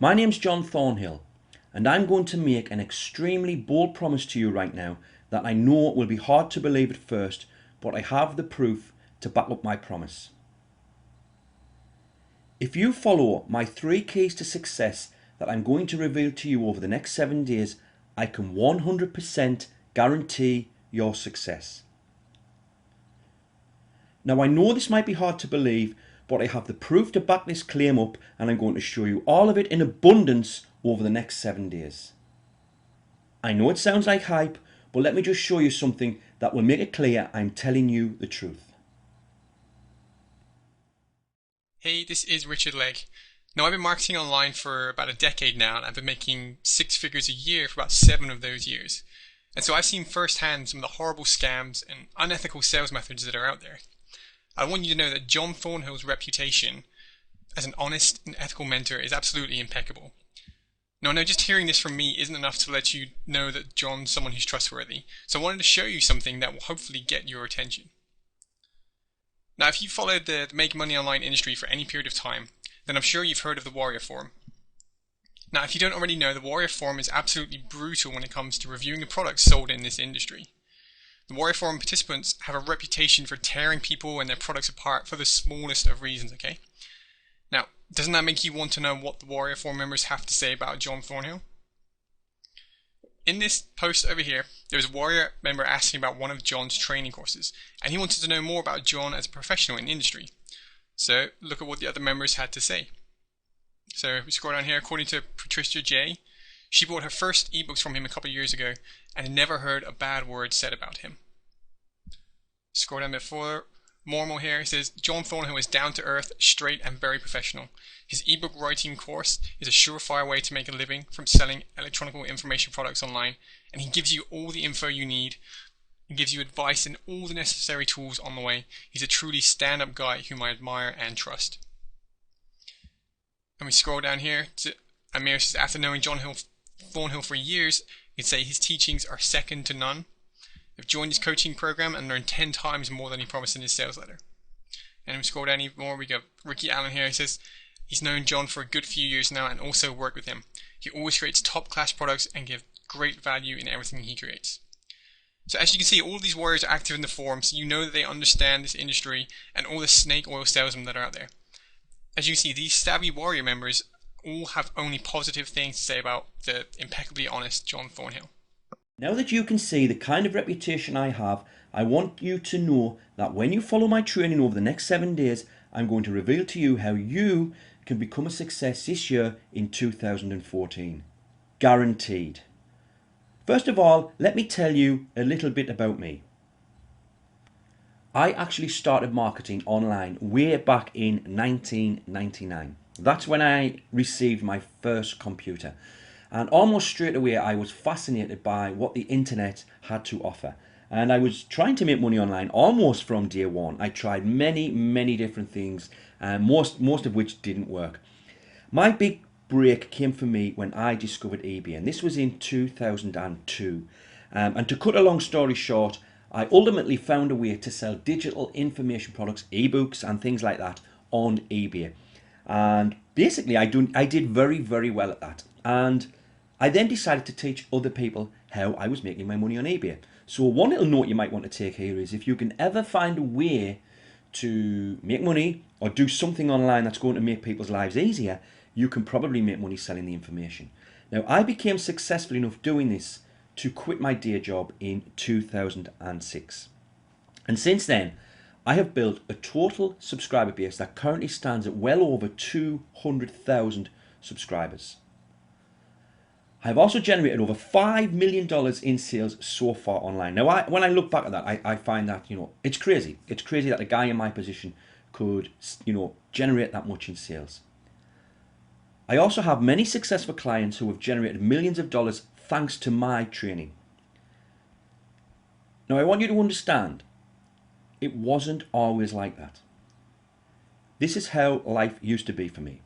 My name's John Thornhill, and I'm going to make an extremely bold promise to you right now that I know will be hard to believe at first, but I have the proof to back up my promise. If you follow my 3 keys to success that I'm going to reveal to you over the next 7 days, I can 100% guarantee your success. Now I know this might be hard to believe, but I have the proof to back this claim up, and I'm going to show you all of it in abundance over the next 7 days. I know it sounds like hype, but let me just show you something that will make it clear I'm telling you the truth. Hey, this is Richard Legg. Now, I've been marketing online for about a decade now, and I've been making 6 figures a year for about 7 of those years. And so I've seen firsthand some of the horrible scams and unethical sales methods that are out there. I want you to know that John Thornhill's reputation as an honest and ethical mentor is absolutely impeccable. Now, I know just hearing this from me isn't enough to let you know that John's someone who's trustworthy, so I wanted to show you something that will hopefully get your attention. Now, if you've followed the make money online industry for any period of time, then I'm sure you've heard of the Warrior Forum. Now, if you don't already know, the Warrior Forum is absolutely brutal when it comes to reviewing the products sold in this industry. The Warrior Forum participants have a reputation for tearing people and their products apart for the smallest of reasons, okay? Now, doesn't that make you want to know what the Warrior Forum members have to say about John Thornhill? In this post over here, there was a Warrior member asking about one of John's training courses, and he wanted to know more about John as a professional in the industry. So look at what the other members had to say. So if we scroll down here, according to Patricia J, she bought her first ebooks from him a couple of years ago and had never heard a bad word said about him. Scroll down a bit further. More and more here, it says, John Thornhill is down to earth, straight and very professional. His ebook writing course is a surefire way to make a living from selling electronic information products online, and he gives you all the info you need and gives you advice and all the necessary tools on the way. He's a truly stand-up guy whom I admire and trust. And we scroll down here to Amir says, after knowing John Thornhill for years, he'd say his teachings are second to none. I've joined his coaching program and learned 10 times more than he promised in his sales letter. And we scroll down even more, we got Ricky Allen here. He says he's known John for a good few years now and also worked with him. He always creates top class products and gives great value in everything he creates. So as you can see, all of these warriors are active in the forum, so you know that they understand this industry and all the snake oil salesmen that are out there. As you see, these savvy warrior members all have only positive things to say about the impeccably honest John Thornhill. Now that you can see the kind of reputation I have, I want you to know that when you follow my training over the next 7 days, I'm going to reveal to you how you can become a success this year in 2014. Guaranteed. First of all, let me tell you a little bit about me. I actually started marketing online way back in 1999. That's when I received my first computer. And almost straight away I was fascinated by what the internet had to offer. And I was trying to make money online almost from day one. I tried many different things, most of which didn't work. My big break came for me when I discovered eBay, and this was in 2002. And to cut a long story short, I ultimately found a way to sell digital information products, ebooks and things like that on eBay. And basically I did very well at that. And I then decided to teach other people how I was making my money on eBay. So one little note you might want to take here is if you can ever find a way to make money or do something online that's going to make people's lives easier, you can probably make money selling the information. Now, I became successful enough doing this to quit my day job in 2006. And since then, I have built a total subscriber base that currently stands at well over 200,000 subscribers. I've also generated over $5 million in sales so far online. Now, when I look back at that, I find that, it's crazy. It's crazy that a guy in my position could, generate that much in sales. I also have many successful clients who have generated millions of dollars thanks to my training. Now, I want you to understand, it wasn't always like that. This is how life used to be for me.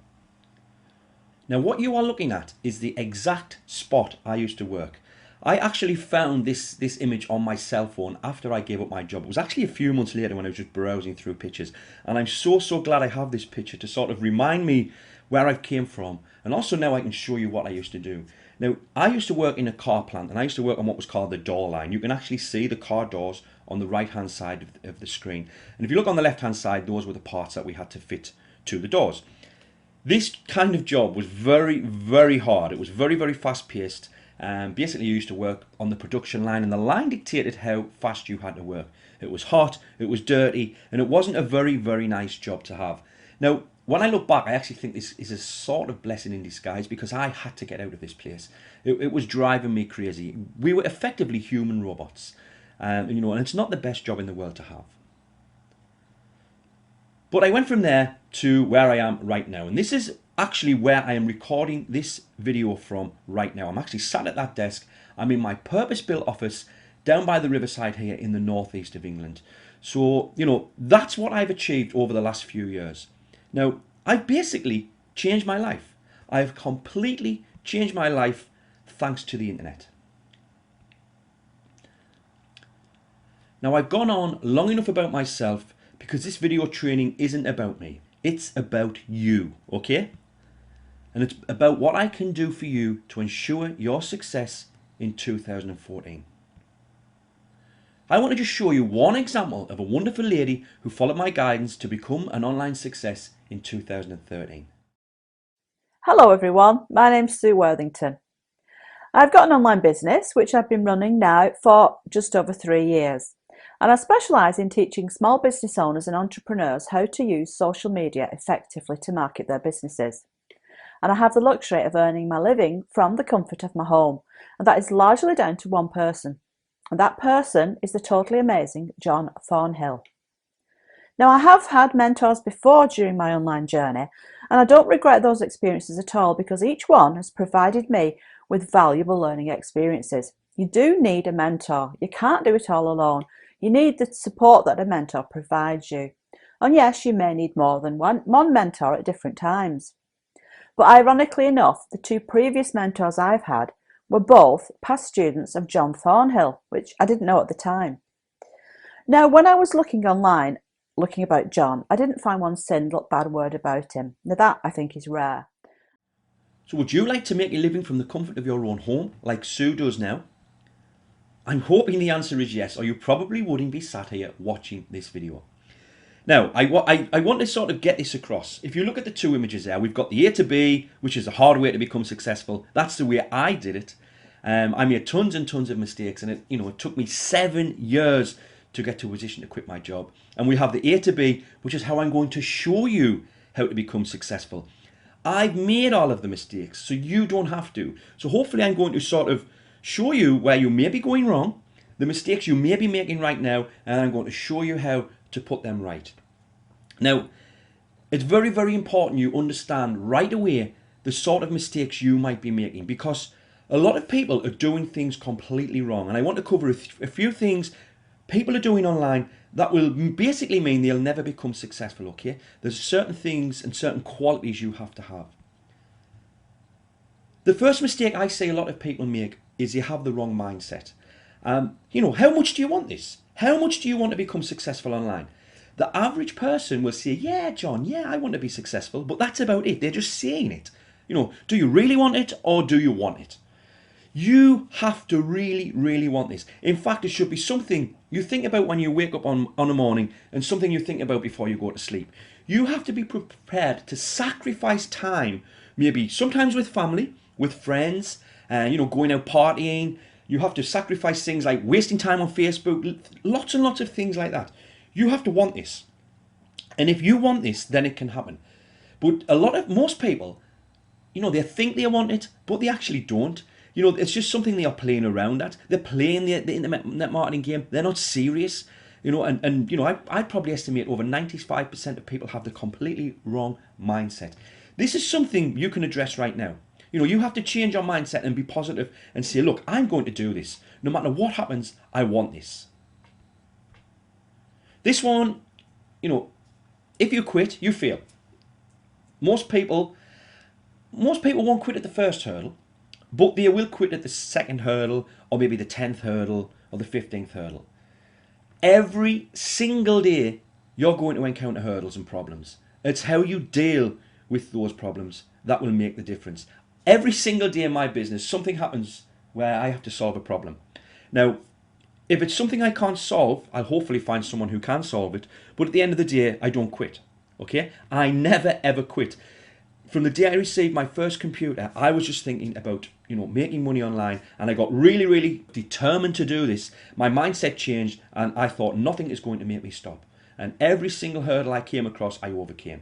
Now what you are looking at is the exact spot I used to work. I actually found this image on my cell phone after I gave up my job. It was actually a few months later when I was just browsing through pictures, and I'm so glad I have this picture to sort of remind me where I've came from, and also now I can show you what I used to do. Now, I used to work in a car plant, and I used to work on what was called the door line. You can actually see the car doors on the right hand side of the screen. And if you look on the left hand side, those were the parts that we had to fit to the doors. This kind of job was very, very hard. It was very, very fast paced. Basically, you used to work on the production line, and the line dictated how fast you had to work. It was hot, it was dirty, and it wasn't a very, very nice job to have. Now, when I look back, I actually think this is a sort of blessing in disguise, because I had to get out of this place. It was driving me crazy. We were effectively human robots, and it's not the best job in the world to have. But I went from there to where I am right now, and this is actually where I am recording this video from right now. I'm actually sat at that desk. I'm in my purpose-built office down by the riverside here in the northeast of England. So, that's what I've achieved over the last few years. Now, I've basically changed my life. I've completely changed my life thanks to the internet. Now, I've gone on long enough about myself, because this video training isn't about me. It's about you, okay? And it's about what I can do for you to ensure your success in 2014. I want to just show you one example of a wonderful lady who followed my guidance to become an online success in 2013. Hello everyone, my name's Sue Worthington. I've got an online business which I've been running now for just over 3 years, and I specialise in teaching small business owners and entrepreneurs how to use social media effectively to market their businesses. And I have the luxury of earning my living from the comfort of my home, and that is largely down to one person, and that person is the totally amazing John Thornhill. Now, I have had mentors before during my online journey, and I don't regret those experiences at all, because each one has provided me with valuable learning experiences. You do need a mentor. You can't do it all alone. You need the support that a mentor provides you. And yes, you may need more than one mentor at different times. But ironically enough, the 2 previous mentors I've had were both past students of John Thornhill, which I didn't know at the time. Now, when I was looking online, looking about John, I didn't find one single bad word about him. Now that, I think, is rare. So would you like to make a living from the comfort of your own home, like Sue does now? I'm hoping the answer is yes, or you probably wouldn't be sat here watching this video. Now, I want to sort of get this across. If you look at the 2 images there, we've got the A to B, which is the hard way to become successful. That's the way I did it. I made tons and tons of mistakes, and it took me 7 years to get to a position to quit my job. And we have the A to B, which is how I'm going to show you how to become successful. I've made all of the mistakes, so you don't have to. So hopefully I'm going to sort of show you where you may be going wrong, the mistakes you may be making right now, and I'm going to show you how to put them right. Now, it's very, very important you understand right away the sort of mistakes you might be making, because a lot of people are doing things completely wrong. And I want to cover a few things people are doing online that will basically mean they'll never become successful, okay? There's certain things and certain qualities you have to have. The first mistake I see a lot of people make is they have the wrong mindset. How much do you want this? How much do you want to become successful online? The average person will say, yeah, John, yeah, I want to be successful, but that's about it. They're just saying it. Do you really want it, or do you want it? You have to really, really want this. In fact, it should be something you think about when you wake up on a morning, and something you think about before you go to sleep. You have to be prepared to sacrifice time, maybe sometimes with family, with friends, going out partying. You have to sacrifice things like wasting time on Facebook, lots and lots of things like that. You have to want this. And if you want this, then it can happen. But most people, they think they want it, but they actually don't. It's just something they are playing around at. They're playing the internet marketing game. They're not serious. I'd probably estimate over 95% of people have the completely wrong mindset. This is something you can address right now. You have to change your mindset and be positive and say, look, I'm going to do this. No matter what happens, I want this. This one, if you quit, you fail. Most people won't quit at the first hurdle, but they will quit at the second hurdle, or maybe the 10th hurdle, or the 15th hurdle. Every single day, you're going to encounter hurdles and problems. It's how you deal with those problems that will make the difference. Every single day in my business, something happens where I have to solve a problem. Now, if it's something I can't solve, I'll hopefully find someone who can solve it. But at the end of the day, I don't quit. Okay? I never ever quit. From the day I received my first computer, I was just thinking about, making money online, and I got really, really determined to do this. My mindset changed, and I thought nothing is going to make me stop. And every single hurdle I came across, I overcame.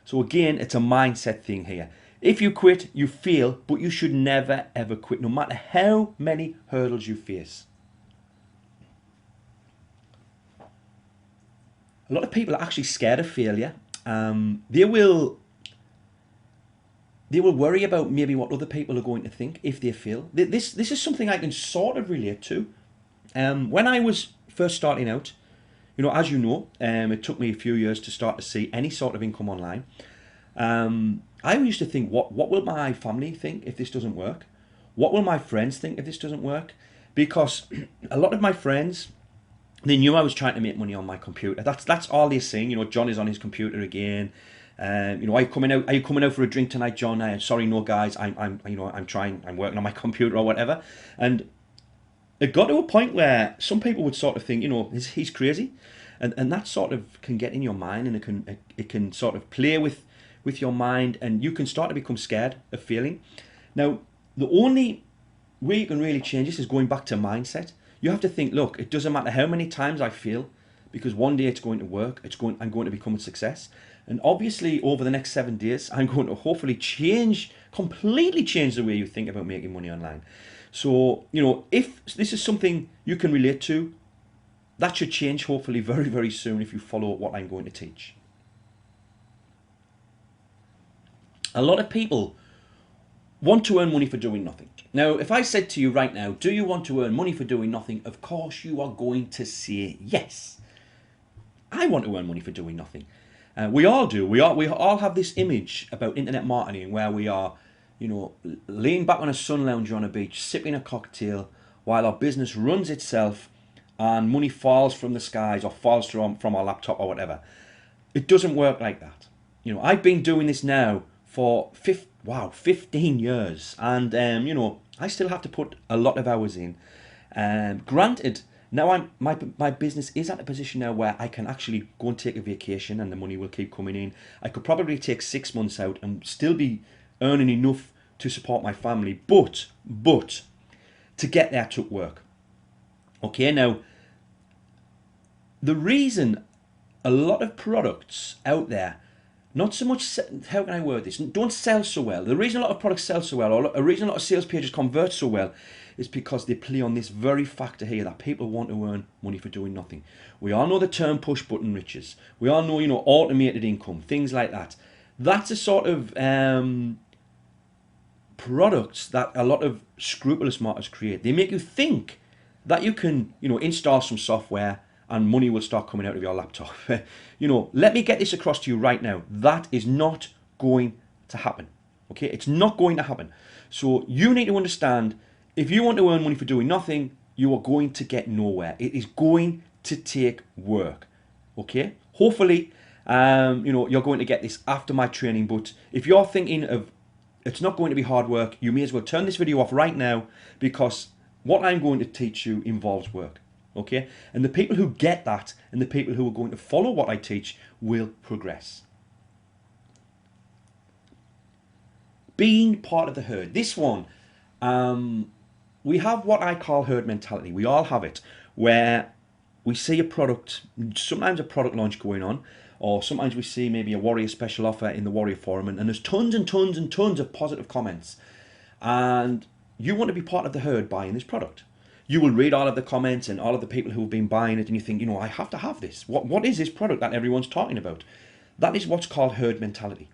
So again, it's a mindset thing here. If you quit, you fail, but you should never ever quit, no matter how many hurdles you face. A lot of people are actually scared of failure. They will worry about maybe what other people are going to think if they fail. This is something I can sort of relate to. When I was first starting out, as you know, it took me a few years to start to see any sort of income online. I used to think, what will my family think if this doesn't work? What will my friends think if this doesn't work? Because a lot of my friends, they knew I was trying to make money on my computer. That's all they're saying. John is on his computer again. Are you coming out for a drink tonight, John? Sorry, no, guys. I'm working on my computer or whatever. And it got to a point where some people would sort of think, he's crazy, and that sort of can get in your mind, and it can sort of play with your mind, and you can start to become scared of failing. Now, the only way you can really change this is going back to mindset. You have to think, look, it doesn't matter how many times I fail, because one day it's going to work. I'm going to become a success. And obviously, over the next 7 days, I'm going to hopefully completely change the way you think about making money online. So, if this is something you can relate to, that should change hopefully very, very soon if you follow what I'm going to teach. A lot of people want to earn money for doing nothing. Now, if I said to you right now, do you want to earn money for doing nothing? Of course you are going to say yes. I want to earn money for doing nothing. We all do. We all have this image about internet marketing where we are, laying back on a sun lounger on a beach, sipping a cocktail while our business runs itself and money falls from the skies or falls from our laptop or whatever. It doesn't work like that. I've been doing this now for 15 years, and I still have to put a lot of hours in. Granted, now my business is at a position now where I can actually go and take a vacation, and the money will keep coming in. I could probably take 6 months out and still be earning enough to support my family, but to get there took work. Okay, now the reason a lot of products out there, not so much, how can I word this, don't sell so well. The reason a lot of products sell so well, or the reason a lot of sales pages convert so well, is because they play on this very factor here, that people want to earn money for doing nothing. We all know the term push button riches. We all know, automated income, things like that. That's a sort of products that a lot of scrupulous marketers create. They make you think that you can, install some software and money will start coming out of your laptop. Let me get this across to you right now. That is not going to happen. Okay, it's not going to happen. So you need to understand, if you want to earn money for doing nothing, you are going to get nowhere. It is going to take work. Okay, hopefully, you're going to get this after my training. But if you're thinking of it's not going to be hard work, you may as well turn this video off right now, because what I'm going to teach you involves work. Okay, and the people who get that and the people who are going to follow what I teach will progress. Being part of the herd. This one, we have what I call herd mentality. We all have it, where we see a product, sometimes a product launch going on, or sometimes we see maybe a Warrior special offer in the Warrior forum, and there's tons and tons and tons of positive comments, and you want to be part of the herd buying this product. You will read all of the comments and all of the people who have been buying it, and you think, I have to have this. What is this product that everyone's talking about? That is what's called herd mentality.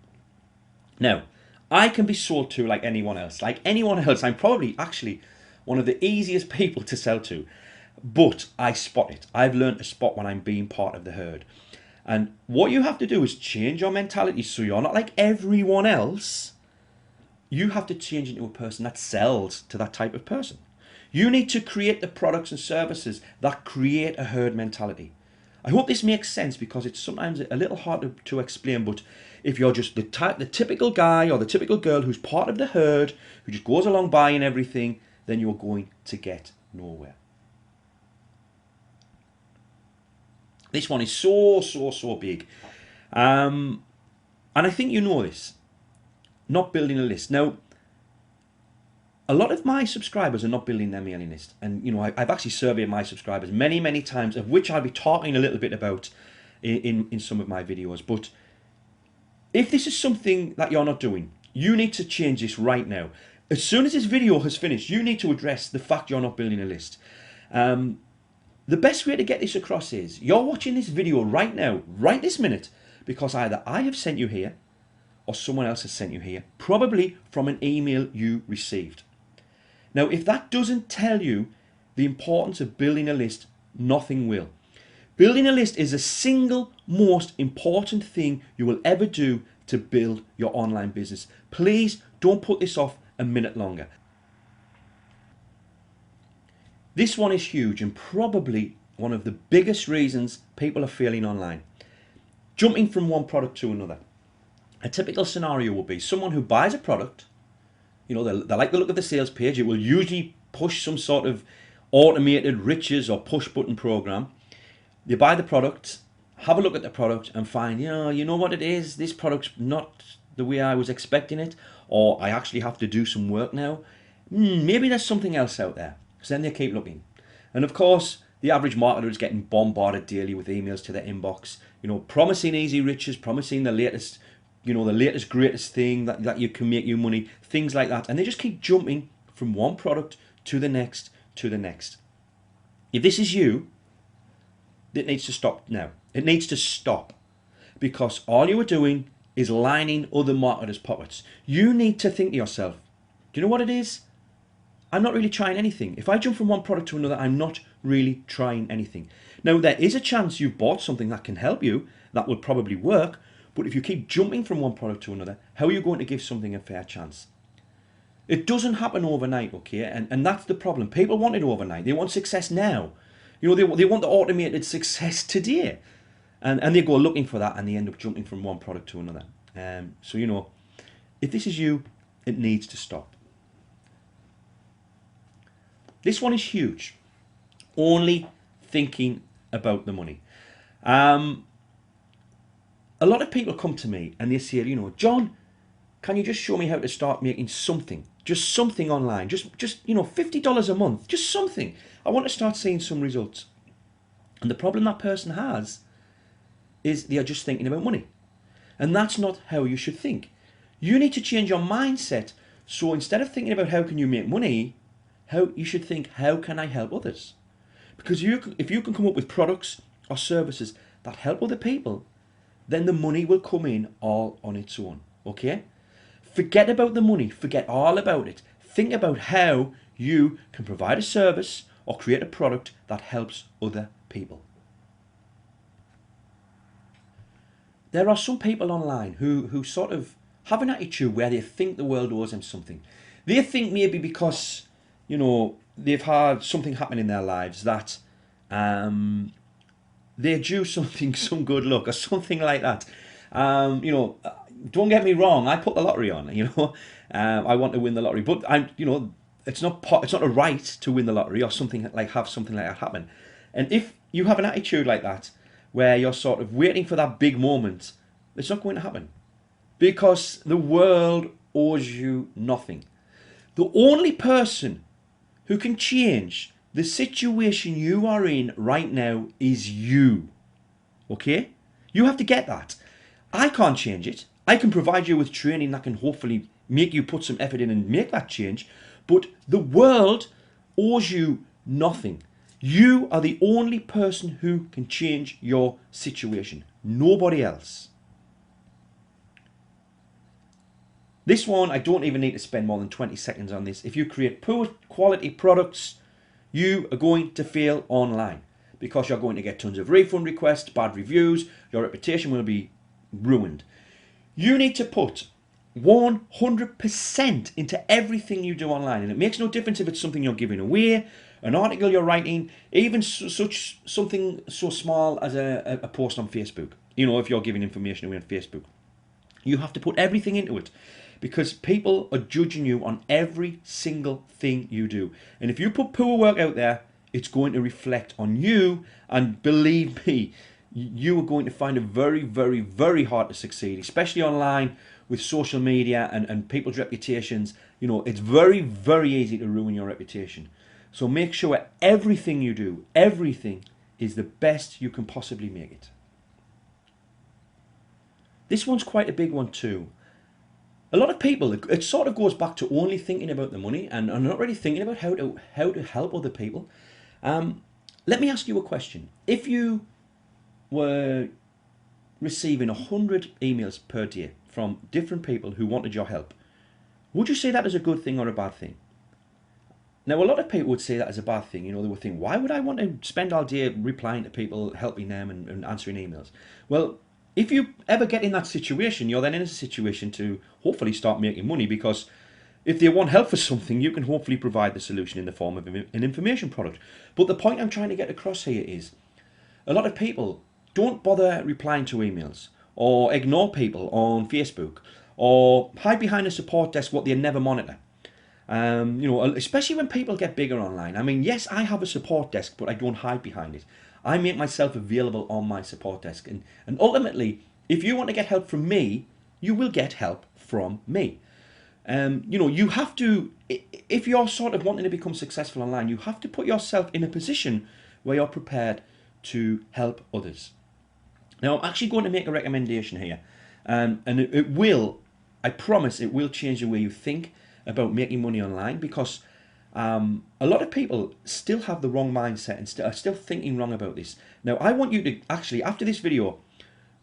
Now, I can be sold to like anyone else. Like anyone else, I'm probably actually one of the easiest people to sell to. But I spot it. I've learned to spot when I'm being part of the herd. And what you have to do is change your mentality so you're not like everyone else. You have to change into a person that sells to that type of person. You need to create the products and services that create a herd mentality. I hope this makes sense because it's sometimes a little hard to explain, but if you're just the typical guy or the typical girl who's part of the herd, who just goes along buying everything, then you're going to get nowhere. This one is so big. And I think you know this. Not building a list. Now, a lot of my subscribers are not building their mailing list. And, you know, I've actually surveyed my subscribers many times, of which I'll be talking a little bit about in some of my videos. But if this is something that you're not doing, you need to change this right now. As soon as this video has finished, you need to address the fact you're not building a list. The best way to get this across is you're watching this video right now, right this minute, because either I have sent you here or someone else has sent you here, probably from an email you received. Now, if that doesn't tell you the importance of building a list, nothing will. Building a list is the single most important thing you will ever do to build your online business. Please don't put this off a minute longer. This one is huge and probably one of the biggest reasons people are failing online. Jumping from one product to another. A typical scenario would be someone who buys a product, you know, they like the look of the sales page. It will usually push some sort of automated riches or push button program. They buy the product, have a look at the product and find, you know what it is, this product's not the way I was expecting it, or I actually have to do some work now. Maybe there's something else out there. So then they keep looking. And of course, the average marketer is getting bombarded daily with emails to their inbox, you know, promising easy riches, promising the latest, you know, the latest greatest thing that you can make you money, things like that. And they just keep jumping from one product to the next to the next. If this is you, it needs to stop now. It needs to stop, because all you are doing is lining other marketers' pockets. You need to think to yourself, do you know what it is? I'm not really trying anything. If I jump from one product to another, I'm not really trying anything. Now, there is a chance you've bought something that can help you, that would probably work, but if you keep jumping from one product to another, how are you going to give something a fair chance? It doesn't happen overnight, okay? And that's the problem. People want it overnight. They want success now. You know, they want the automated success today. And they go looking for that and they end up jumping from one product to another. So, you know, if this is you, it needs to stop. This one is huge. Only thinking about the money. A lot of people come to me and they say, you know, John, can you just show me how to start making something? Just something online. Just you know, $50 a month. Just something. I want to start seeing some results. And the problem that person has is they are just thinking about money. And that's not how you should think. You need to change your mindset. So instead of thinking about how can you make money, how you should think, how can I help others? Because if you can come up with products or services that help other people, then the money will come in all on its own, okay? Forget about the money, forget all about it. Think about how you can provide a service or create a product that helps other people. There are some people online who sort of have an attitude where they think the world owes them something. They think maybe because, you know, they've had something happen in their lives that they're due something, some good luck or something like that. You know, don't get me wrong, I put the lottery on, you know. I want to win the lottery, but you know, it's not a right to win the lottery or something like have something like that happen. And if you have an attitude like that, where you're sort of waiting for that big moment, it's not going to happen, because the world owes you nothing. The only person who can change the situation you are in right now is you. Okay? You have to get that. I can't change it. I can provide you with training that can hopefully make you put some effort in and make that change. But the world owes you nothing. You are the only person who can change your situation. Nobody else. This one, I don't even need to spend more than 20 seconds on this. If you create poor quality products, you are going to fail online, because you're going to get tons of refund requests, bad reviews, your reputation will be ruined. You need to put 100% into everything you do online, and it makes no difference if it's something you're giving away, an article you're writing, even such something so small as a post on Facebook. If you're giving information away on Facebook, you have to put everything into it, because people are judging you on every single thing you do. And if you put poor work out there, it's going to reflect on you. And believe me, you are going to find it very, very, very hard to succeed, especially online with social media and people's reputations. It's very, very easy to ruin your reputation. So make sure everything you do, everything, is the best you can possibly make it. This one's quite a big one too. A lot of people, it sort of goes back to only thinking about the money and not really thinking about how to help other people. Let me ask you a question. If you were receiving 100 emails per day from different people who wanted your help, would you say that as a good thing or a bad thing? Now, a lot of people would say that as a bad thing. They would think, why would I want to spend all day replying to people, helping them and answering emails? Well, if you ever get in that situation, you're then in a situation to hopefully start making money, because if they want help for something, you can hopefully provide the solution in the form of an information product. But the point I'm trying to get across here is, a lot of people don't bother replying to emails, or ignore people on Facebook, or hide behind a support desk what they never monitor. Especially when people get bigger online. I mean, yes, I have a support desk, but I don't hide behind it. I make myself available on my support desk. And ultimately, if you want to get help from me, you will get help from me. You have to, if you're sort of wanting to become successful online, you have to put yourself in a position where you're prepared to help others. Now, I'm actually going to make a recommendation here. And it will, I promise, it will change the way you think about making money online, because a lot of people still have the wrong mindset and are still thinking wrong about this. Now, I want you to actually, after this video,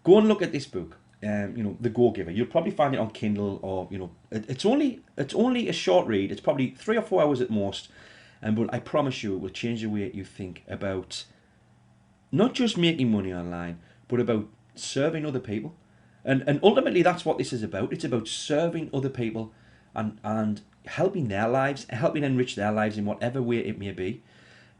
go and look at this book, The Go-Giver. You'll probably find it on Kindle, or it's only a short read. It's probably 3 or 4 hours at most, but I promise you, it will change the way you think about not just making money online, but about serving other people. And ultimately, that's what this is about. It's about serving other people and helping their lives, helping enrich their lives in whatever way it may be.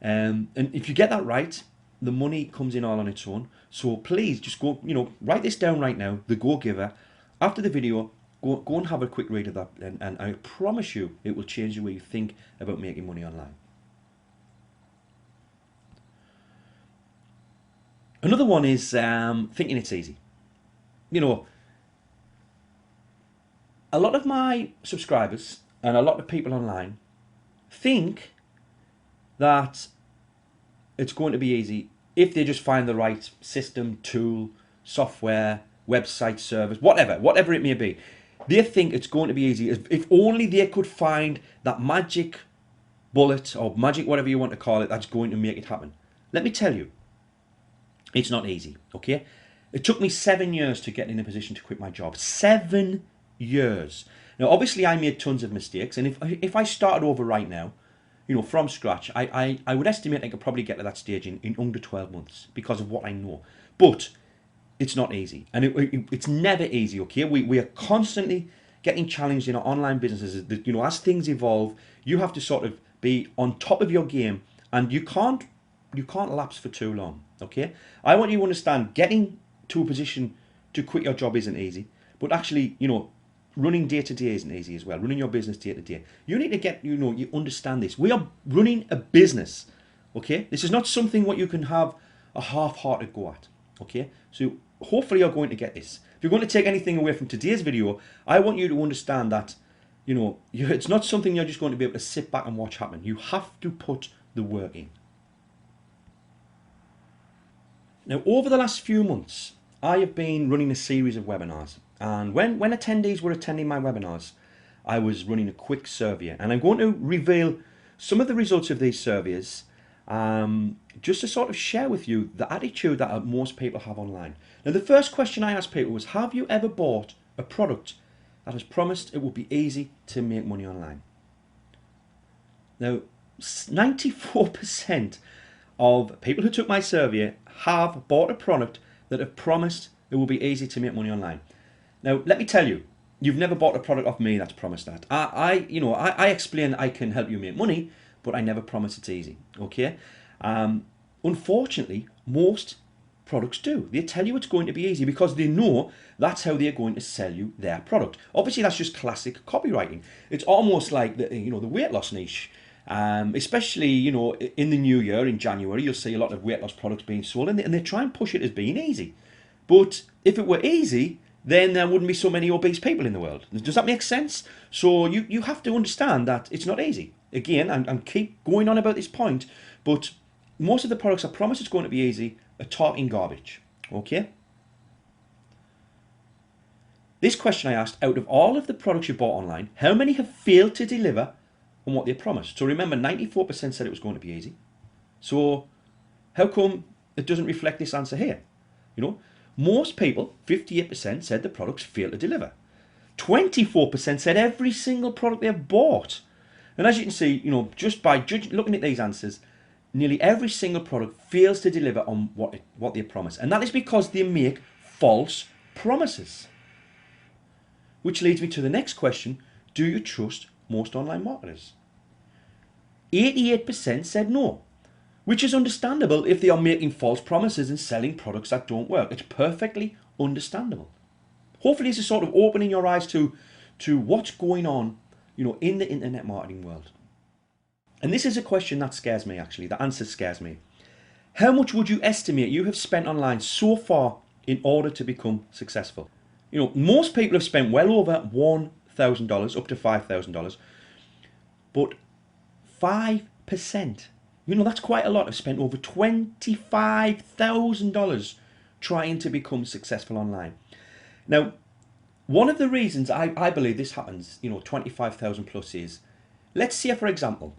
And if you get that right, the money comes in all on its own. So please just go, write this down right now, The Go-Giver. After the video, go and have a quick read of that. And I promise you, it will change the way you think about making money online. Another one is thinking it's easy. A lot of my subscribers and a lot of people online think that it's going to be easy if they just find the right system, tool, software, website, service, whatever it may be. They think it's going to be easy if only they could find that magic bullet, or magic whatever you want to call it, that's going to make it happen. Let me tell you, it's not easy, okay? It took me 7 years to get in a position to quit my job. 7 years. Now, obviously, I made tons of mistakes, and if I started over right now, from scratch, I would estimate I could probably get to that stage in under 12 months because of what I know. But it's not easy, and it's never easy, okay? We are constantly getting challenged in our online businesses. As things evolve, you have to sort of be on top of your game, and you can't lapse for too long, okay? I want you to understand, getting to a position to quit your job isn't easy, but actually, running day to day isn't easy as well. Running your business day to day. You need to get, you understand this. We are running a business, okay? This is not something what you can have a half-hearted go at, okay? So hopefully you're going to get this. If you're going to take anything away from today's video, I want you to understand that, it's not something you're just going to be able to sit back and watch happen. You have to put the work in. Now, over the last few months, I have been running a series of webinars. And when attendees were attending my webinars, I was running a quick survey. And I'm going to reveal some of the results of these surveys, just to sort of share with you the attitude that most people have online. Now, the first question I asked people was, have you ever bought a product that has promised it will be easy to make money online? Now, 94% of people who took my survey have bought a product that have promised it will be easy to make money online. Now, let me tell you, you've never bought a product off me that's promised that. I explain I can help you make money, but I never promise it's easy. Okay. Unfortunately, most products do. They tell you it's going to be easy because they know that's how they're going to sell you their product. Obviously, that's just classic copywriting. It's almost like the weight loss niche. Especially, in the new year, in January, you'll see a lot of weight loss products being sold, and they try and push it as being easy. But if it were easy, then there wouldn't be so many obese people in the world. Does that make sense? So you have to understand that it's not easy. Again, I'm keep going on about this point, but most of the products I promise it's going to be easy are talking garbage. Okay? This question I asked, out of all of the products you bought online, how many have failed to deliver on what they promised? So remember, 94% said it was going to be easy. So how come it doesn't reflect this answer here? Most people, 58%, said the products failed to deliver. 24% said every single product they've bought. And as you can see, just by looking at these answers, nearly every single product fails to deliver on what they promise. And that is because they make false promises. Which leads me to the next question. Do you trust most online marketers? 88% said no, which is understandable if they are making false promises and selling products that don't work. It's perfectly understandable. Hopefully this is sort of opening your eyes to what's going on, in the internet marketing world. And this is a question that scares me, actually. The answer scares me. How much would you estimate you have spent online so far in order to become successful? Most people have spent well over $1,000 up to $5,000, but 5%, that's quite a lot, have spent over $25,000 trying to become successful online. Now, one of the reasons I believe this happens, 25,000 plus is, let's say, for example,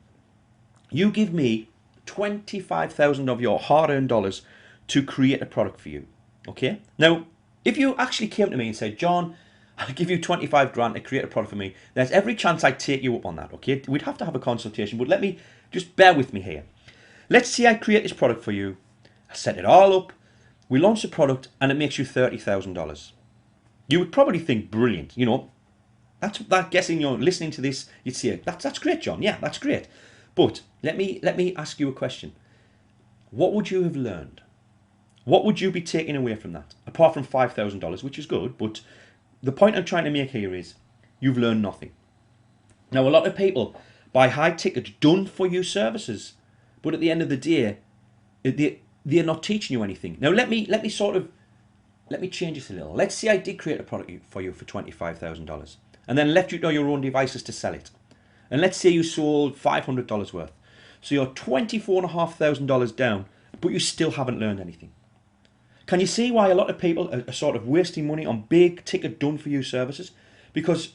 you give me 25,000 of your hard-earned dollars to create a product for you. Okay? Now, if you actually came to me and said, John, I'll give you 25 grand to create a product for me, there's every chance I'd take you up on that. Okay? We'd have to have a consultation, but let me just bear with me here. Let's say I create this product for you, I set it all up, we launch the product, and it makes you $30,000. You would probably think, brilliant, that's that. Guessing you're listening to this, you'd say, that's great, John. Yeah, that's great. But let me ask you a question. What would you have learned? What would you be taking away from that? Apart from $5,000, which is good, but the point I'm trying to make here is you've learned nothing. Now, a lot of people buy high-ticket, done-for-you services, but at the end of the day, they're not teaching you anything. Now, let me change this a little. Let's say I did create a product for you for $25,000 and then left you to your own devices to sell it. And let's say you sold $500 worth. So you're $24,500 down, but you still haven't learned anything. Can you see why a lot of people are sort of wasting money on big ticket done-for-you services? Because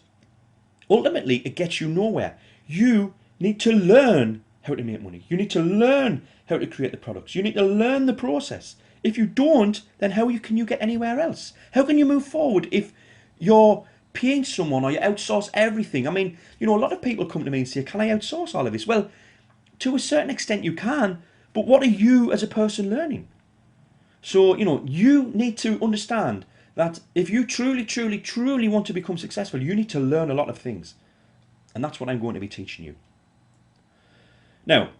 ultimately it gets you nowhere. You need to learn how to make money. You need to learn how to create the products. You need to learn the process. If you don't, then how can you get anywhere else? How can you move forward if you're paying someone or you outsource everything? I mean, a lot of people come to me and say, can I outsource all of this? Well, to a certain extent you can, but what are you as a person learning? So, you need to understand that if you truly, truly, truly want to become successful, you need to learn a lot of things. And that's what I'm going to be teaching you. Now,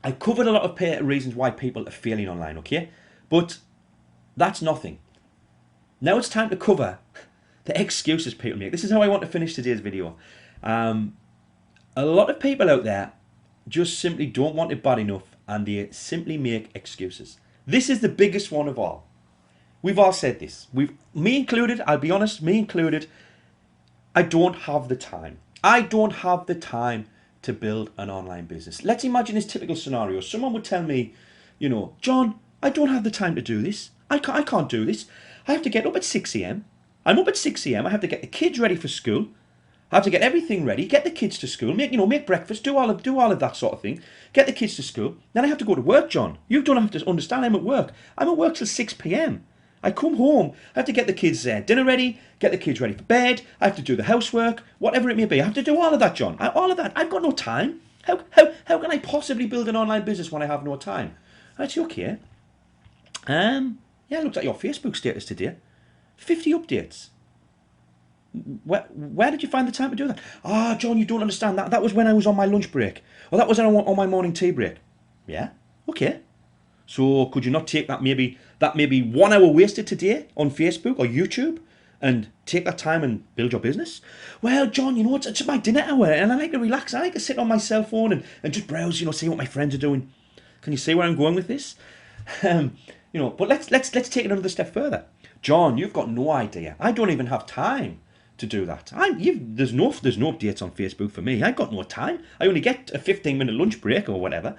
I covered a lot of reasons why people are failing online, okay? But that's nothing. Now it's time to cover the excuses people make. This is how I want to finish today's video. A lot of people out there just simply don't want it bad enough and they simply make excuses. This is the biggest one of all. We've all said this. Me included, I'll be honest, me included, I don't have the time. I don't have the time to build an online business. Let's imagine this typical scenario. Someone would tell me, John, I don't have the time to do this. I can't do this. I have to get up at 6 a.m. I'm up at 6 a.m. I have to get the kids ready for school. I have to get everything ready, get the kids to school, make breakfast, do all of that sort of thing. Get the kids to school. Then I have to go to work, John. You don't have to understand. I'm at work. I'm at work till 6 p.m. I come home. I have to get the kids dinner ready, get the kids ready for bed. I have to do the housework, whatever it may be. I have to do all of that, John. All of that. I've got no time. How can I possibly build an online business when I have no time? I'd say, okay. Yeah, I looked at your Facebook status today. 50 updates. where did you find the time to do that? Ah, John, you don't understand. That was when I was on my lunch break. Or that was on my morning tea break. Yeah? Okay. So could you not take that maybe 1 hour wasted today on Facebook or YouTube and take that time and build your business? Well, John, it's my dinner hour and I like to relax. I like to sit on my cell phone and just browse, see what my friends are doing. Can you see where I'm going with this? But let's take it another step further. John, you've got no idea. I don't even have time to do that. There's no updates on Facebook for me. I've got no time. I only get a 15-minute lunch break or whatever.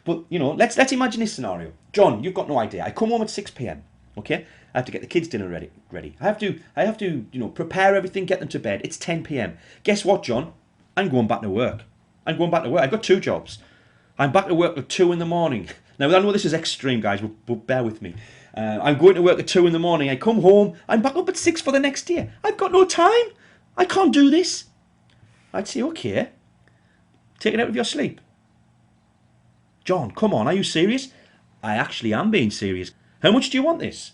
But let's imagine this scenario. John, you've got no idea. I come home at 6 p.m. Okay, I have to get the kids' dinner ready. I have to prepare everything, get them to bed. It's 10 p.m. Guess what, John? I'm going back to work. I've got 2 jobs. I'm back to work at 2 in the morning. Now, I know this is extreme, guys, but bear with me. I'm going to work at 2 in the morning. I come home. I'm back up at 6 for the next day. I've got no time. I can't do this. I'd say, okay, take it out of your sleep. John, come on, are you serious? I actually am being serious. How much do you want this?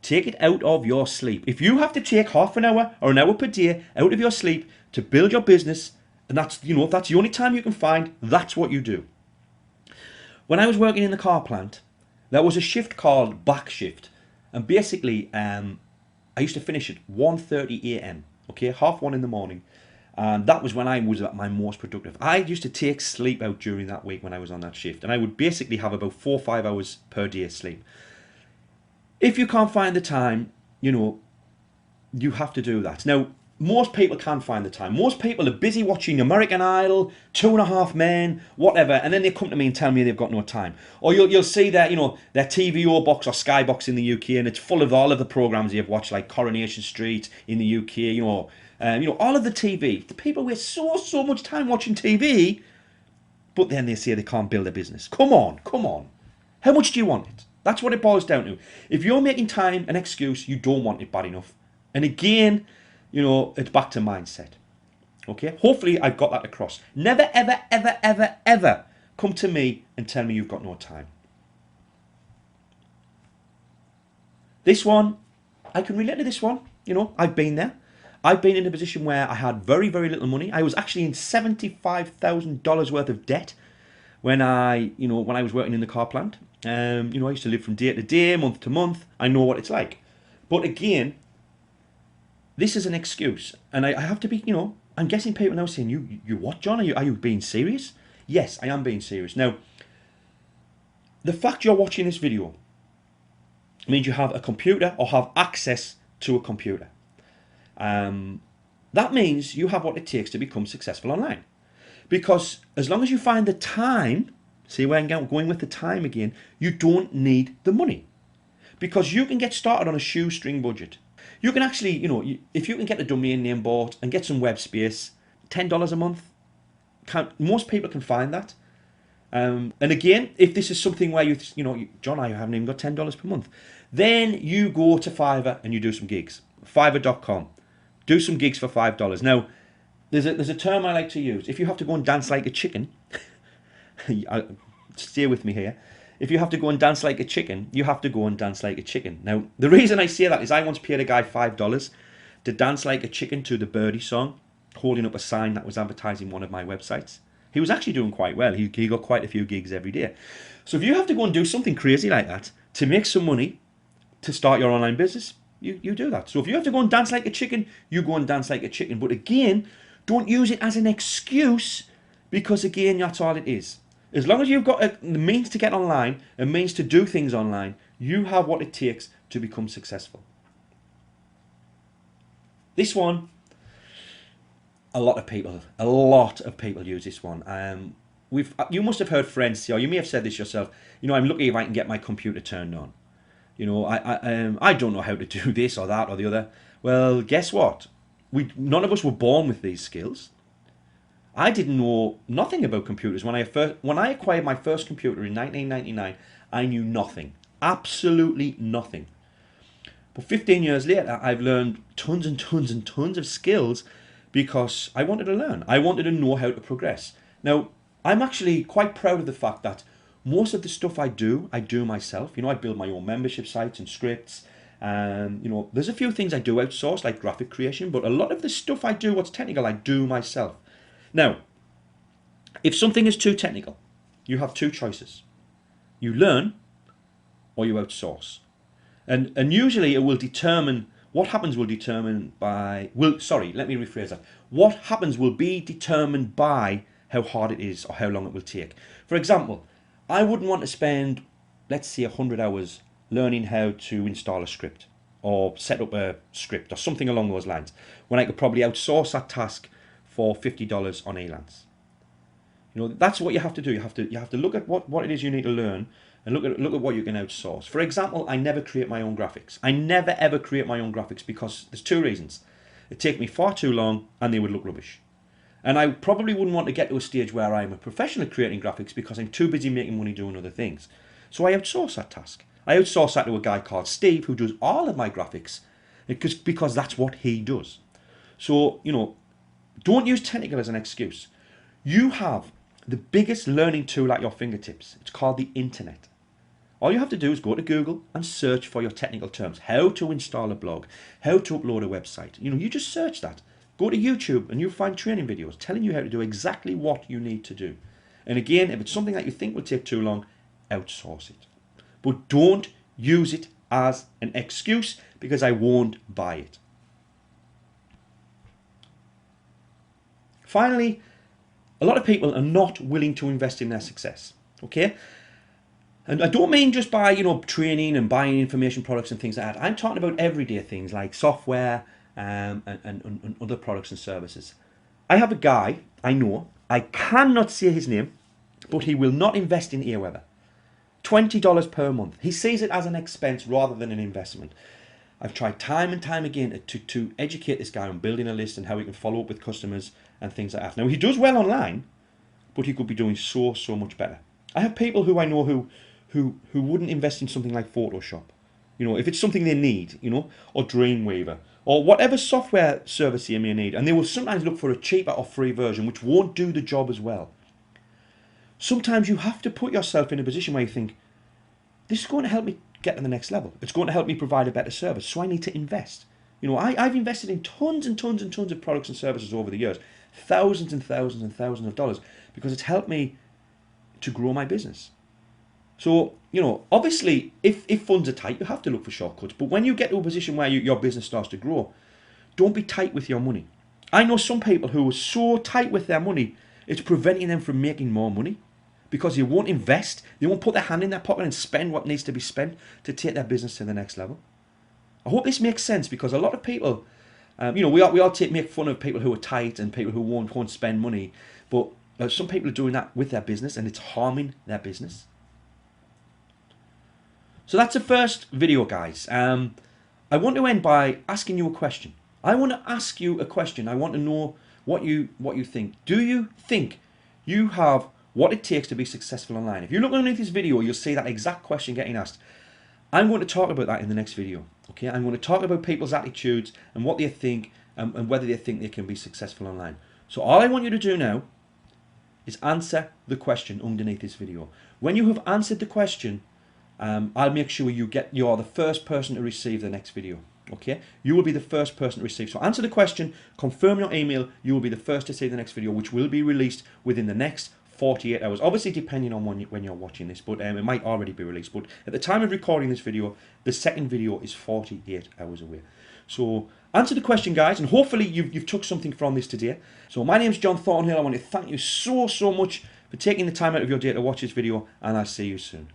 Take it out of your sleep. If you have to take half an hour or an hour per day out of your sleep to build your business, and that's if that's the only time you can find, that's what you do. When I was working in the car plant, there was a shift called back shift, and basically, I used to finish at 1:30 a.m. Okay, 1:30 in the morning, and that was when I was at my most productive. I used to take sleep out during that week when I was on that shift, and I would basically have about 4 or 5 hours per day sleep. If you can't find the time, you have to do that. Now, most people can't find the time. Most people are busy watching American Idol, 2.5 Men, whatever, and then they come to me and tell me they've got no time. Or you'll see their TVO box or Skybox in the UK, and it's full of all of the programs you've watched, like Coronation Street in the UK. All of the TV. The people waste so much time watching TV, but then they say they can't build a business. Come on. How much do you want it? That's what it boils down to. If you're making time an excuse, you don't want it bad enough. And again, it's back to mindset. Okay? Hopefully I've got that across. Never, ever, ever, ever, ever come to me and tell me you've got no time. This one, I can relate to this one. I've been there. I've been in a position where I had very, very little money. I was actually in $75,000 worth of debt when I was working in the car plant. I used to live from day to day, month to month. I know what it's like. But again, this is an excuse, and I have to be, I'm guessing people now saying, you what, John? Are you being serious? Yes, I am being serious. Now, the fact you're watching this video means you have a computer or have access to a computer. That means you have what it takes to become successful online. Because as long as you find the time, see where I'm going with the time again, you don't need the money. Because you can get started on a shoestring budget. You can actually, if you can get a domain name bought and get some web space, $10 a month, most people can find that. And again, if this is something where John, I haven't even got $10 per month, then you go to Fiverr and you do some gigs. Fiverr.com. Do some gigs for $5. Now, there's a term I like to use. If you have to go and dance like a chicken, stay with me here. If you have to go and dance like a chicken, you have to go and dance like a chicken. Now, the reason I say that is I once paid a guy $5 to dance like a chicken to the Birdie song, holding up a sign that was advertising one of my websites. He was actually doing quite well. He got quite a few gigs every day. So if you have to go and do something crazy like that to make some money to start your online business, you do that. So if you have to go and dance like a chicken, you go and dance like a chicken. But again, don't use it as an excuse, because again, that's all it is. As long as you've got the means to get online, a means to do things online, you have what it takes to become successful. This one, a lot of people use this one. You must have heard friends say, or you may have said this yourself, I'm lucky if I can get my computer turned on. I don't know how to do this or that or the other. Well, guess what? None of us were born with these skills. I didn't know nothing about computers. When I acquired my first computer in 1999, I knew nothing. Absolutely nothing. But 15 years later, I've learned tons and tons and tons of skills because I wanted to learn. I wanted to know how to progress. Now, I'm actually quite proud of the fact that most of the stuff I do myself. I build my own membership sites and scripts. There's a few things I do outsource, like graphic creation, but a lot of the stuff I do, what's technical, I do myself. Now, if something is too technical, you have two choices. You learn or you outsource. And usually it will determine, what happens will determine by, let me rephrase that. What happens will be determined by how hard it is or how long it will take. For example, I wouldn't want to spend, let's say, 100 hours learning how to install a script or set up a script or something along those lines, when I could probably outsource that task for $50 on Elance. That's what you have to do. You have to look at what it is you need to learn and look at what you can outsource. For example, I never create my own graphics. I never ever create my own graphics because there's two reasons. It'd take me far too long and they would look rubbish. And I probably wouldn't want to get to a stage where I'm a professional at creating graphics because I'm too busy making money doing other things. So I outsource that task. I outsource that to a guy called Steve who does all of my graphics because that's what he does. So, don't use technical as an excuse. You have the biggest learning tool at your fingertips. It's called the internet. All you have to do is go to Google and search for your technical terms. How to install a blog, how to upload a website. You just search that. Go to YouTube and you'll find training videos telling you how to do exactly what you need to do. And again, if it's something that you think will take too long, outsource it. But don't use it as an excuse because I won't buy it. Finally, a lot of people are not willing to invest in their success, okay? And I don't mean just by, training and buying information products and things like that. I'm talking about everyday things like software and other products and services. I have a guy I know, I cannot say his name, but he will not invest in Airweather. $20 per month. He sees it as an expense rather than an investment. I've tried time and time again to educate this guy on building a list and how he can follow up with customers and things like that. Now, he does well online, but he could be doing so much better. I have people who I know who wouldn't invest in something like Photoshop. If it's something they need, or Dreamweaver, or whatever software service you may need, and they will sometimes look for a cheaper or free version, which won't do the job as well. Sometimes you have to put yourself in a position where you think, this is going to help me get to the next level. It's going to help me provide a better service, so I need to invest. I've invested in tons and tons and tons of products and services over the years, thousands and thousands and thousands of dollars, because it's helped me to grow my business. So, obviously, if funds are tight, you have to look for shortcuts. But when you get to a position where your business starts to grow, don't be tight with your money. I know some people who are so tight with their money, it's preventing them from making more money because they won't invest. They won't put their hand in their pocket and spend what needs to be spent to take their business to the next level. I hope this makes sense because a lot of people, we all make fun of people who are tight and people who won't spend money. But some people are doing that with their business and it's harming their business. So that's the first video, guys. I want to end by asking you a question. I want to ask you a question. I want to know what you think. Do you think you have what it takes to be successful online? If you look underneath this video, you'll see that exact question getting asked. I'm going to talk about that in the next video. Okay, I'm going to talk about people's attitudes and what they think and whether they think they can be successful online. So all I want you to do now is answer the question underneath this video. When you have answered the question, I'll make sure you're the first person to receive the next video. Okay, you will be the first person to receive. So answer the question, confirm your email, you will be the first to see the next video, which will be released within the next 48 hours. Obviously depending on when you're watching this, but it might already be released. But at the time of recording this video, the second video is 48 hours away. So answer the question, guys, and hopefully you've took something from this today. So my name's John Thornhill. I want to thank you so much for taking the time out of your day to watch this video, and I'll see you soon.